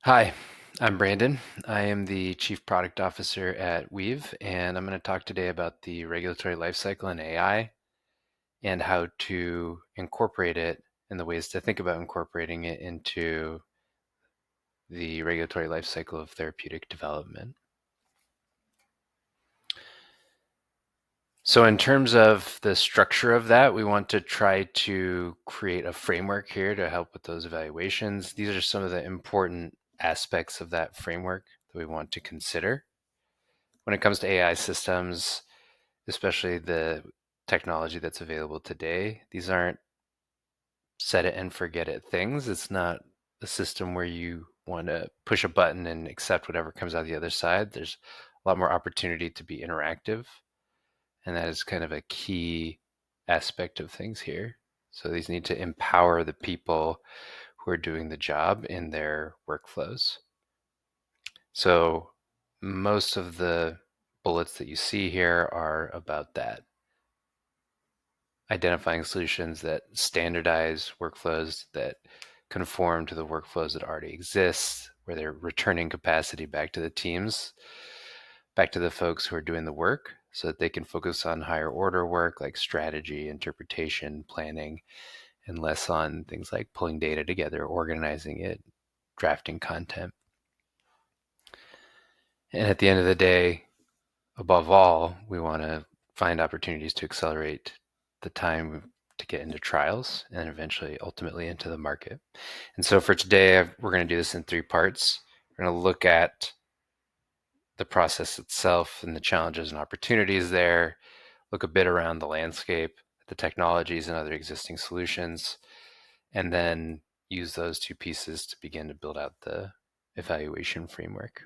Hi, I'm Brandon. I am the Chief Product Officer at Weave, and I'm going to talk today about the regulatory lifecycle in AI and how to incorporate it and the ways to think about incorporating it into the regulatory lifecycle of therapeutic development. So in terms of the structure of that, we want to try to create a framework here to help with those evaluations. These are some of the important aspects of that framework that we want to consider. When it comes to AI systems, especially the technology that's available today, these aren't set it and forget it things. It's not a system where you want to push a button and accept whatever comes out the other side. There's a lot more opportunity to be interactive, and that is kind of a key aspect of things here. So these need to empower the people who are doing the job in their workflows. So most of the bullets that you see here are about that. Identifying solutions that standardize workflows that conform to the workflows that already exist, where they're returning capacity back to the teams, back to the folks who are doing the work, so that they can focus on higher order work like strategy, interpretation, planning, and less on things like pulling data together, organizing it, drafting content. And at the end of the day, above all, we want to find opportunities to accelerate the time to get into trials and eventually ultimately into the market. And so for today, we're going to do this in three parts. We're going to look at the process itself and the challenges and opportunities there, look a bit around the landscape, the technologies and other existing solutions, and then use those two pieces to begin to build out the evaluation framework.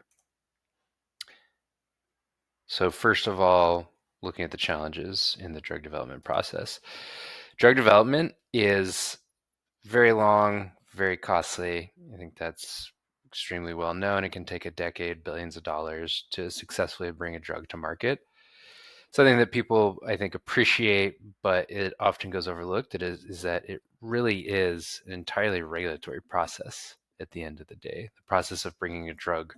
So first of all, looking at the challenges in the drug development process. Drug development is very long, very costly. I think that's extremely well known. It can take a decade, billions of dollars to successfully bring a drug to market. Something that people, I think, appreciate, but it often goes overlooked, is that it really is an entirely regulatory process at the end of the day. The process of bringing a drug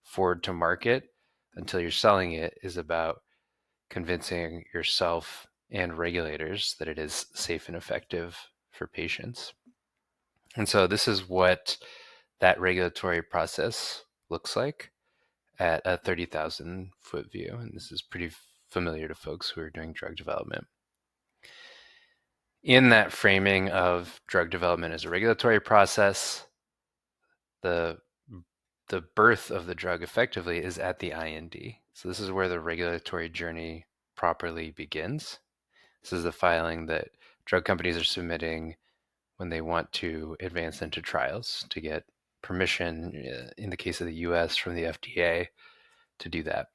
forward to market until you're selling it is about convincing yourself and regulators that it is safe and effective for patients. And so this is what that regulatory process looks like at a 30,000 foot view. And this is pretty familiar to folks who are doing drug development. In that framing of drug development as a regulatory process, the the birth of the drug effectively is at the IND. So this is where the regulatory journey properly begins. This is the filing that drug companies are submitting when they want to advance into trials to get permission, in the case of the US, from the FDA to do that.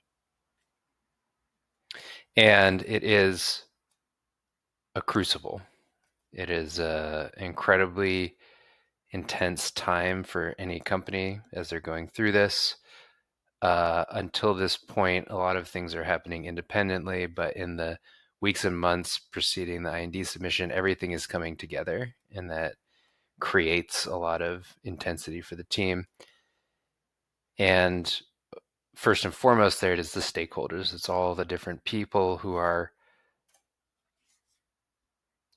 And it is a crucible. It is an incredibly intense time for any company as they're going through this. Until this point, a lot of things are happening independently, but in the weeks and months preceding the IND submission, everything is coming together, and that creates a lot of intensity for the team. And first and foremost, there it is the stakeholders. It's all the different people who are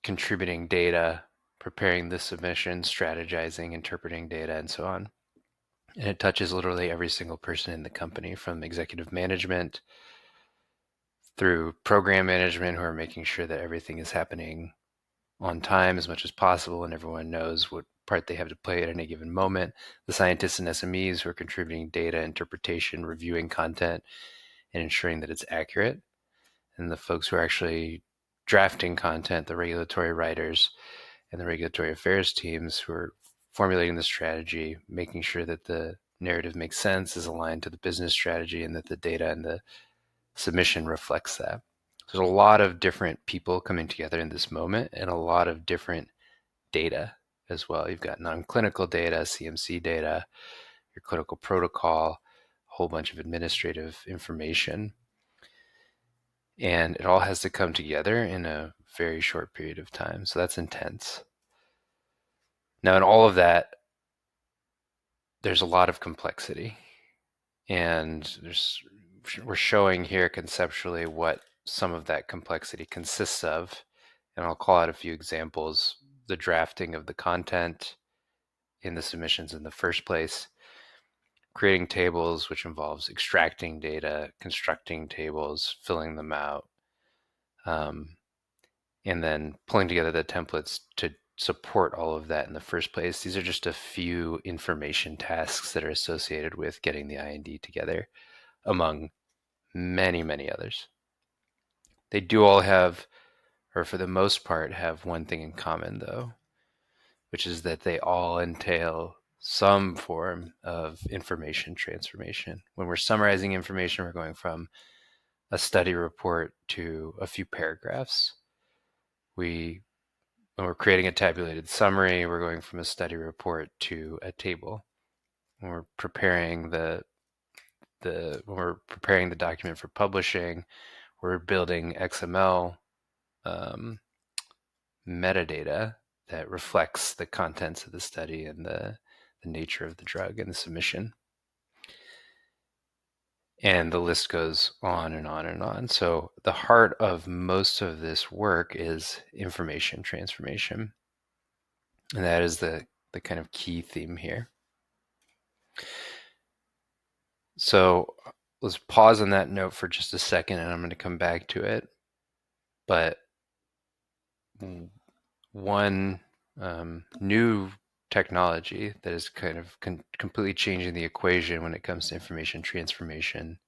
contributing data, preparing the submission, strategizing, interpreting data, and so on. And it touches literally every single person in the company, from executive management through program management, who are making sure that everything is happening on time as much as possible and everyone knows what part they have to play at any given moment. The scientists and SMEs who are contributing data, interpretation, reviewing content, and ensuring that it's accurate. And the folks who are actually drafting content, the regulatory writers and the regulatory affairs teams who are formulating the strategy, making sure that the narrative makes sense, is aligned to the business strategy, and that the data and the submission reflects that. There's a lot of different people coming together in this moment and a lot of different data as well. You've got non-clinical data, CMC data, your clinical protocol, a whole bunch of administrative information. And it all has to come together in a very short period of time. So that's intense. Now, in all of that, there's a lot of complexity, and we're showing here conceptually what some of that complexity consists of, and I'll call out a few examples: the drafting of the content in the submissions in the first place, creating tables, which involves extracting data, constructing tables, filling them out, and then pulling together the templates to support all of that in the first place. These are just a few information tasks that are associated with getting the IND together, among many, many others. They do all have, or for the most part, have one thing in common, though, which is that they all entail some form of information transformation. When we're summarizing information, we're going from a study report to a few paragraphs. When we're creating a tabulated summary, we're going from a study report to a table. When we're preparing the document for publishing, we're building XML metadata that reflects the contents of the study and the nature of the drug and the submission. And the list goes on and on and on. So the heart of most of this work is information transformation. And that is the kind of key theme here. So let's pause on that note for just a second, and I'm going to come back to it. But one new technology that is kind of completely changing the equation when it comes to information transformation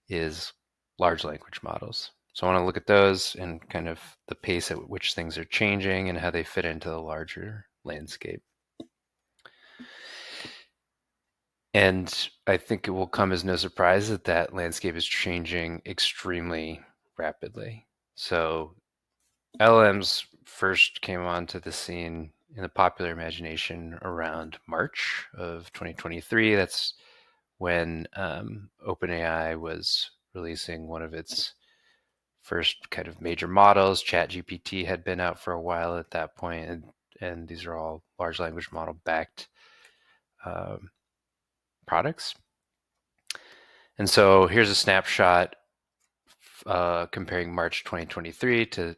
is large language models. So I want to look at those and kind of the pace at which things are changing and how they fit into the larger landscape. And I think it will come as no surprise that that landscape is changing extremely rapidly. So LLMs first came onto the scene in the popular imagination around March of 2023. That's when OpenAI was releasing one of its first kind of major models. ChatGPT had been out for a while at that point, and these are all large language model backed products. And so here's a snapshot comparing March 2023 to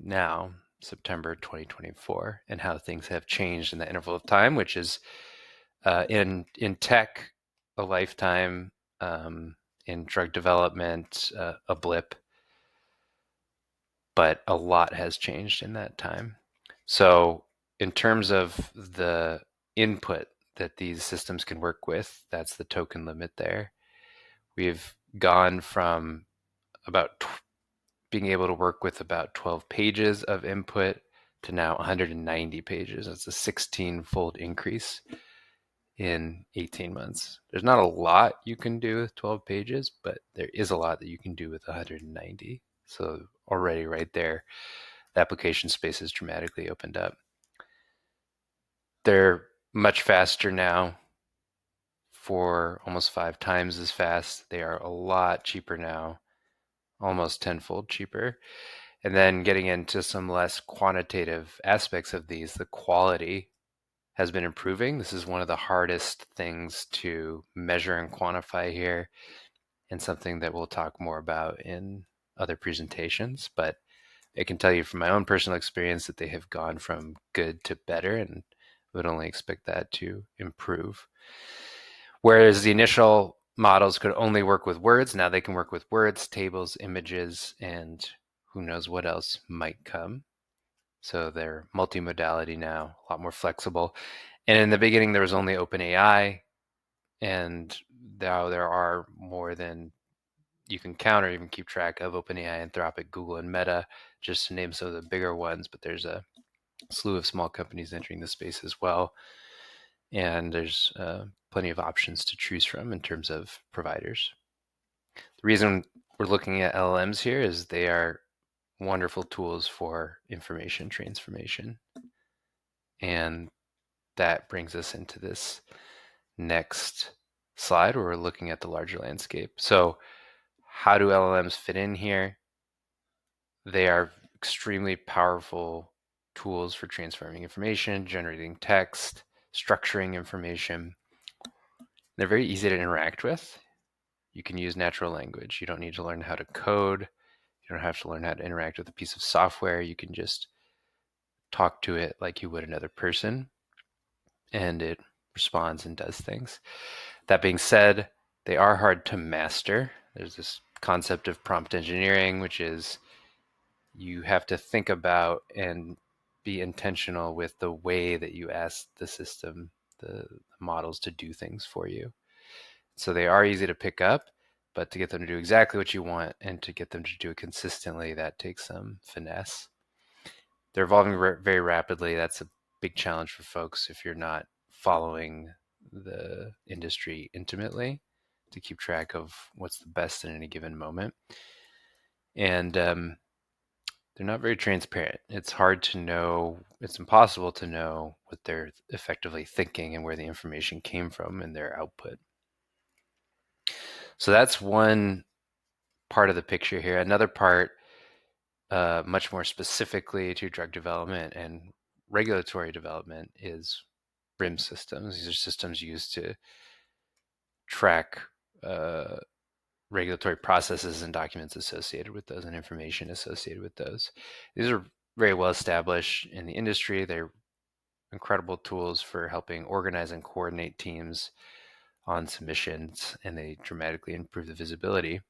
now, September 2024, and how things have changed in the interval of time, which is in tech, a lifetime, in drug development, a blip, but a lot has changed in that time. So in terms of the input that these systems can work with, that's the token limit there. We've gone from about being able to work with about 12 pages of input to now 190 pages. That's a 16-fold increase in 18 months. There's not a lot you can do with 12 pages, but there is a lot that you can do with 190. So already right there, the application space has dramatically opened up. They're much faster now, for almost 5 times as fast. They are a lot cheaper now, almost 10-fold cheaper. And then getting into some less quantitative aspects of these, the quality has been improving. This is one of the hardest things to measure and quantify here, and something that we'll talk more about in other presentations. But I can tell you from my own personal experience that they have gone from good to better, and would only expect that to improve. Whereas the initial models could only work with words, now they can work with words, tables, images, and who knows what else might come. So they're multimodality now, a lot more flexible. And in the beginning, there was only OpenAI, and now there are more than you can count or even keep track of: OpenAI, Anthropic, Google, and Meta, just to name some of the bigger ones. But there's a slew of small companies entering the space as well. And there's plenty of options to choose from in terms of providers. The reason we're looking at LLMs here is they are wonderful tools for information transformation. And that brings us into this next slide where we're looking at the larger landscape. So how do LLMs fit in here? They are extremely powerful tools for transforming information, generating text, structuring information. They're very easy to interact with. You can use natural language. You don't need to learn how to code. You don't have to learn how to interact with a piece of software. You can just talk to it like you would another person, and it responds and does things. That being said, they are hard to master. There's this concept of prompt engineering, which is you have to think about and be intentional with the way that you ask the system, the models, to do things for you. So they are easy to pick up, but to get them to do exactly what you want and to get them to do it consistently, that takes some finesse. They're evolving very rapidly. That's a big challenge for folks if you're not following the industry intimately to keep track of what's the best in any given moment. And they're not very transparent. It's hard to know, it's impossible to know what they're effectively thinking and where the information came from in their output. So that's one part of the picture here. Another part, much more specifically to drug development and regulatory development, is RIM systems. These are systems used to track regulatory processes and documents associated with those and information associated with those. These are very well established in the industry. They're incredible tools for helping organize and coordinate teams on submissions, and they dramatically improve the visibility.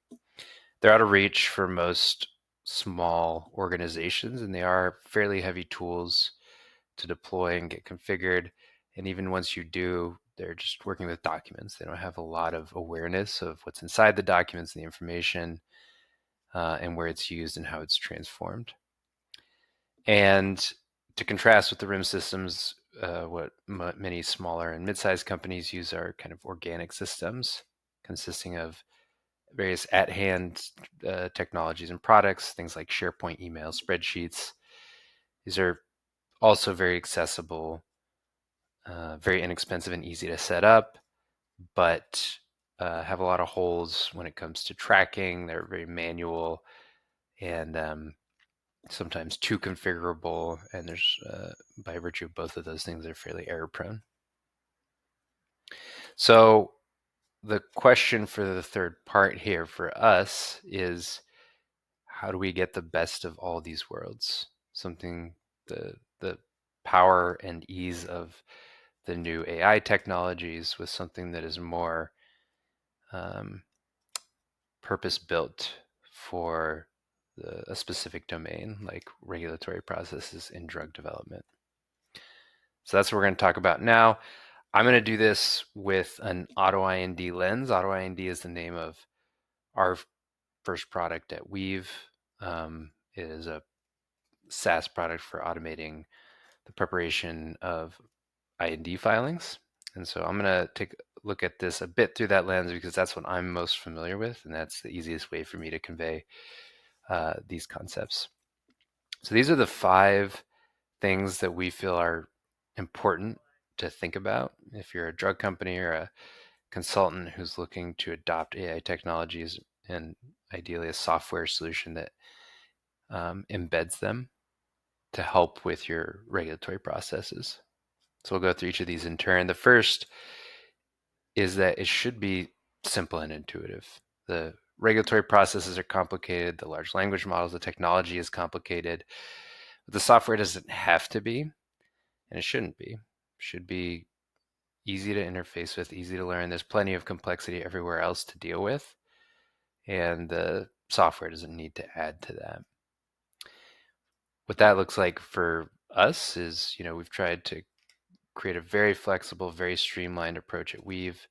They're out of reach for most small organizations, and they are fairly heavy tools to deploy and get configured. And even once you do, they're just working with documents. They don't have a lot of awareness of what's inside the documents and the information, and where it's used and how it's transformed. And to contrast with the RIM systems, what many smaller and mid-sized companies use are kind of organic systems consisting of various at-hand technologies and products, things like SharePoint, email, spreadsheets. These are also very accessible, very inexpensive and easy to set up, but have a lot of holes when it comes to tracking. They're very manual and sometimes too configurable, and there's by virtue of both of those things, they're fairly error prone. So the question for the third part here for us is, how do we get the best of all these worlds? Something, the power and ease of the new AI technologies with something that is more purpose-built for a specific domain, like regulatory processes in drug development. So that's what we're going to talk about now. I'm going to do this with an AutoIND lens. AutoIND is the name of our first product at Weave. It is a SaaS product for automating the preparation of IND filings. And so I'm going to take a look at this a bit through that lens because that's what I'm most familiar with, and that's the easiest way for me to convey these concepts. So these are the 5 things that we feel are important to think about if you're a drug company or a consultant who's looking to adopt AI technologies, and ideally a software solution that embeds them to help with your regulatory processes. So we'll go through each of these in turn. The first is that it should be simple and intuitive. The regulatory processes are complicated, the large language models, the technology is complicated, but the software doesn't have to be, and it shouldn't be. It should be easy to interface with, easy to learn. There's plenty of complexity everywhere else to deal with, and the software doesn't need to add to that. What that looks like for us is, we've tried to create a very flexible, very streamlined approach at Weave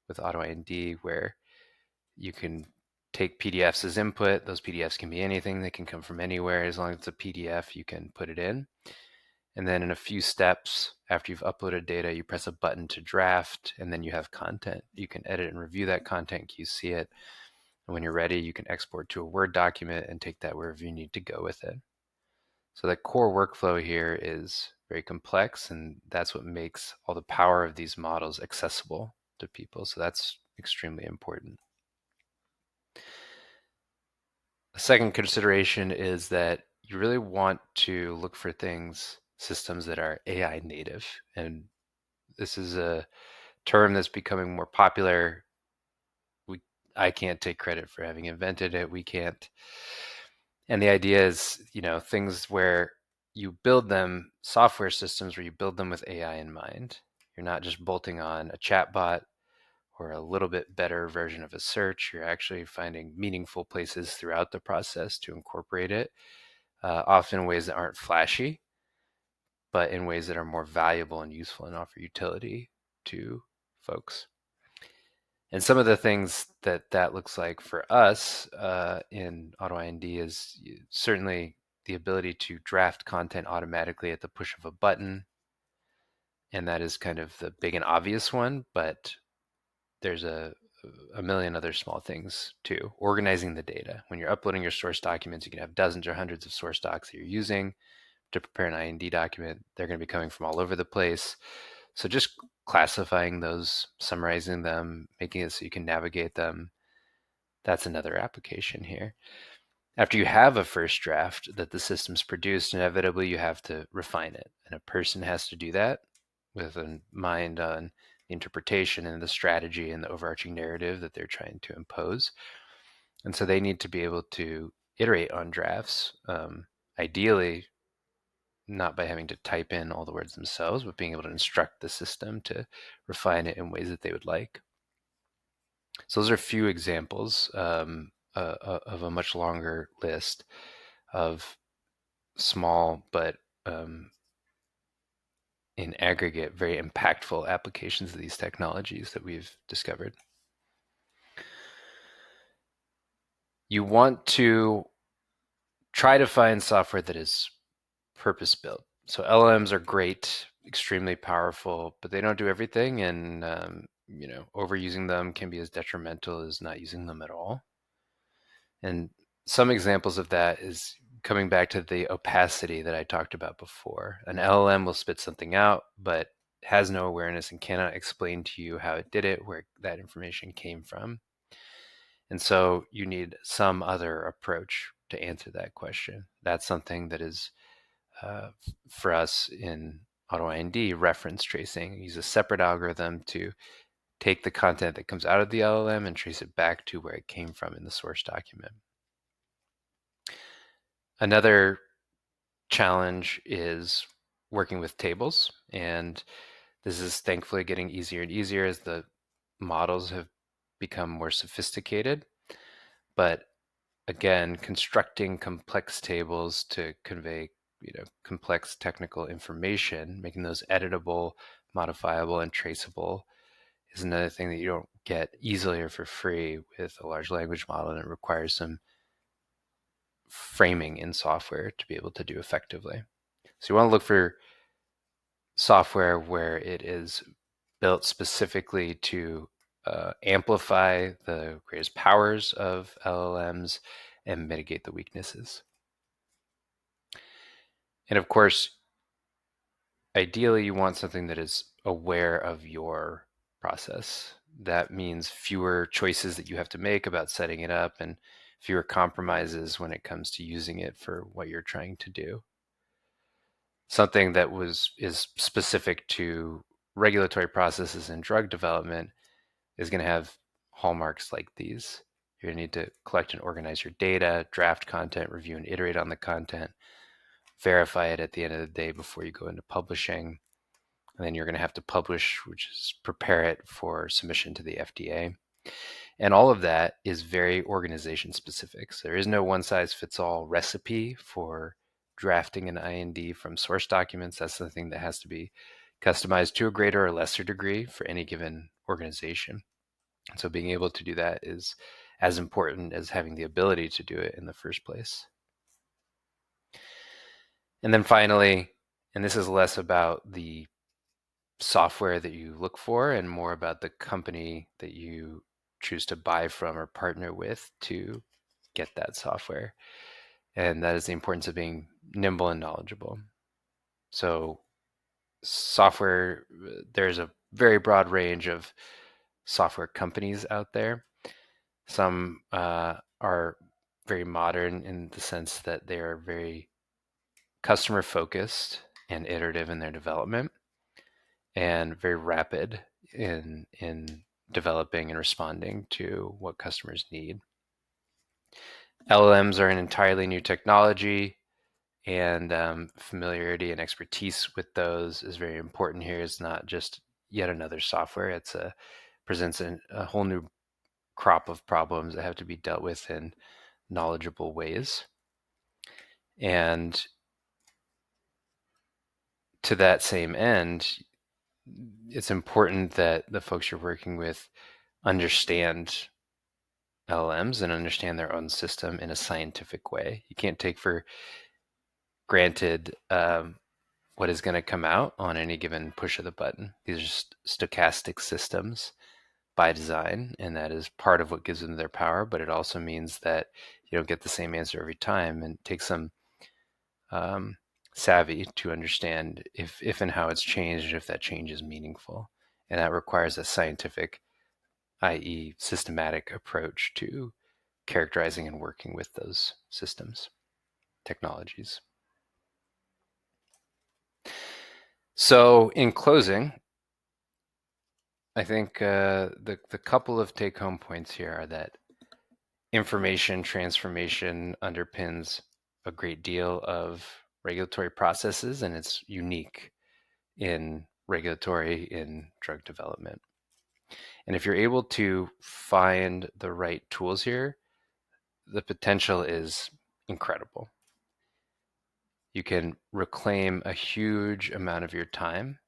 with AutoIND, where you can take PDFs as input. Those PDFs can be anything. They can come from anywhere. As long as it's a PDF, you can put it in. And then in a few steps, after you've uploaded data, you press a button to draft, and then you have content. You can edit and review that content, QC it. And when you're ready, you can export to a Word document and take that wherever you need to go with it. So the core workflow here is very complex, and that's what makes all the power of these models accessible to people. So that's extremely important. A second consideration is that you really want to look for systems that are AI native. And This is a term that's becoming more popular. I can't take credit for having invented it. We can't. And the idea is, things where you build them, software systems where you build them with AI in mind. You're not just bolting on a chatbot or a little bit better version of a search. You're actually finding meaningful places throughout the process to incorporate it, often in ways that aren't flashy, but in ways that are more valuable and useful and offer utility to folks. And some of the things that looks like for us in AutoIND is certainly the ability to draft content automatically at the push of a button. And that is kind of the big and obvious one, but there's a million other small things too. Organizing the data. When you're uploading your source documents, you can have dozens or hundreds of source docs that you're using to prepare an IND document. They're going to be coming from all over the place. So just classifying those, summarizing them, making it so you can navigate them, that's another application here. After you have a first draft that the system's produced, inevitably you have to refine it. And a person has to do that with a mind on the interpretation and the strategy and the overarching narrative that they're trying to impose. And so they need to be able to iterate on drafts, ideally not by having to type in all the words themselves, but being able to instruct the system to refine it in ways that they would like. So those are a few examples of a much longer list of small but in aggregate very impactful applications of these technologies that we've discovered. You want to try to find software that is purpose-built. So LLMs are great, extremely powerful, but they don't do everything, and overusing them can be as detrimental as not using them at all. And some examples of that is coming back to the opacity that I talked about before. An LLM will spit something out, but has no awareness and cannot explain to you how it did it, where that information came from. And so you need some other approach to answer that question. That's something that is, for us in AutoIND, reference tracing. Use a separate algorithm to take the content that comes out of the LLM and trace it back to where it came from in the source document. Another challenge is working with tables, and this is thankfully getting easier and easier as the models have become more sophisticated. But again, constructing complex tables to convey complex technical information, making those editable, modifiable, and traceable is another thing that you don't get easily or for free with a large language model, and it requires some framing in software to be able to do effectively. So you want to look for software where it is built specifically to amplify the greatest powers of LLMs and mitigate the weaknesses. And of course, ideally, you want something that is aware of your process. That means fewer choices that you have to make about setting it up and fewer compromises when it comes to using it for what you're trying to do. Something that is specific to regulatory processes in drug development is going to have hallmarks like these. You're going to need to collect and organize your data, draft content, review and iterate on the content, verify it at the end of the day before you go into publishing. And then you're going to have to publish, which is prepare it for submission to the FDA. And all of that is very organization specific. So there is no one size fits all recipe for drafting an IND from source documents. That's something that has to be customized to a greater or lesser degree for any given organization. And so being able to do that is as important as having the ability to do it in the first place. And then finally, and this is less about the software that you look for and more about the company that you choose to buy from or partner with to get that software. And that is the importance of being nimble and knowledgeable. So software, there's a very broad range of software companies out there. Some are very modern in the sense that they are very customer focused and iterative in their development. and very rapid in developing and responding to what customers need. LLMs are an entirely new technology, and familiarity and expertise with those is very important here. It's not just yet another software. It's presents a whole new crop of problems that have to be dealt with in knowledgeable ways. And to that same end, it's important that the folks you're working with understand LLMs and understand their own system in a scientific way. You can't take for granted what is going to come out on any given push of the button. These are just stochastic systems by design, and that is part of what gives them their power, but it also means that you don't get the same answer every time, and it takes some savvy to understand if and how it's changed, and if that change is meaningful. And that requires a scientific, i.e. systematic approach to characterizing and working with those systems, technologies. So in closing, I think the couple of take-home points here are that information transformation underpins a great deal of regulatory processes, and it's unique in regulatory in drug development. And if you're able to find the right tools here, the potential is incredible. You can reclaim a huge amount of your time.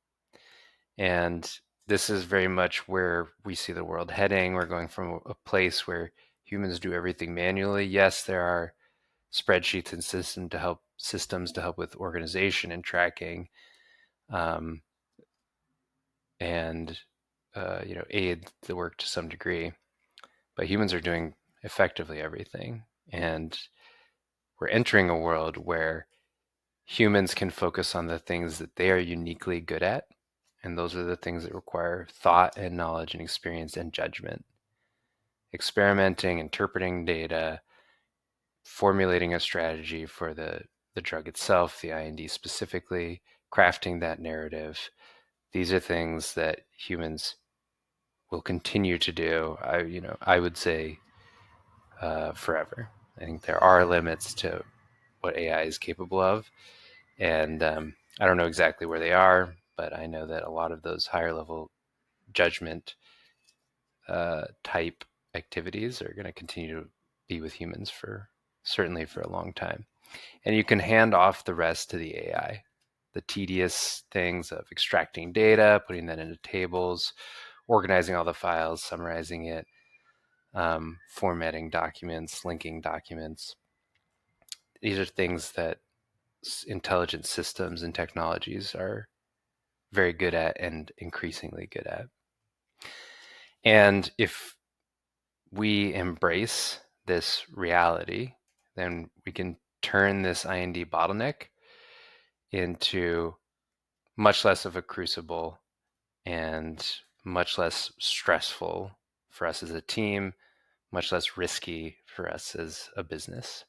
And this is very much where we see the world heading. We're going from a place where humans do everything manually. Yes, there are spreadsheets and systems to help with organization and tracking, and aid the work to some degree. But humans are doing effectively everything, and we're entering a world where humans can focus on the things that they are uniquely good at, and those are the things that require thought and knowledge and experience and judgment. Experimenting, interpreting data, formulating a strategy for the drug itself, the IND specifically, crafting that narrative. These are things that humans will continue to do. I would say forever. I think there are limits to what AI is capable of, and I don't know exactly where they are, but I know that a lot of those higher level judgment type activities are going to continue to be with humans certainly for a long time. And you can hand off the rest to the AI. The tedious things of extracting data, putting that into tables, organizing all the files, summarizing it, formatting documents, linking documents. These are things that intelligent systems and technologies are very good at and increasingly good at. And if we embrace this reality, then we can turn this IND bottleneck into much less of a crucible and much less stressful for us as a team, much less risky for us as a business.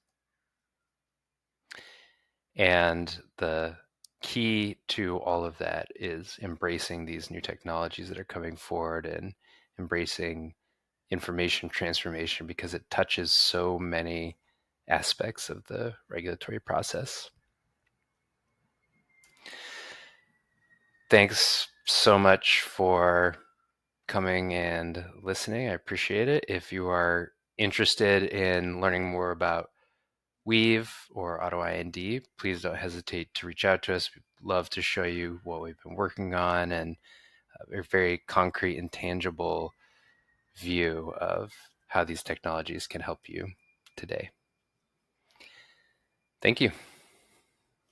And the key to all of that is embracing these new technologies that are coming forward and embracing information transformation, because it touches so many aspects of the regulatory process. Thanks so much for coming and listening. I appreciate it. If you are interested in learning more about Weave or AutoIND, please don't hesitate to reach out to us. We'd love to show you what we've been working on and a very concrete and tangible view of how these technologies can help you today. Thank you.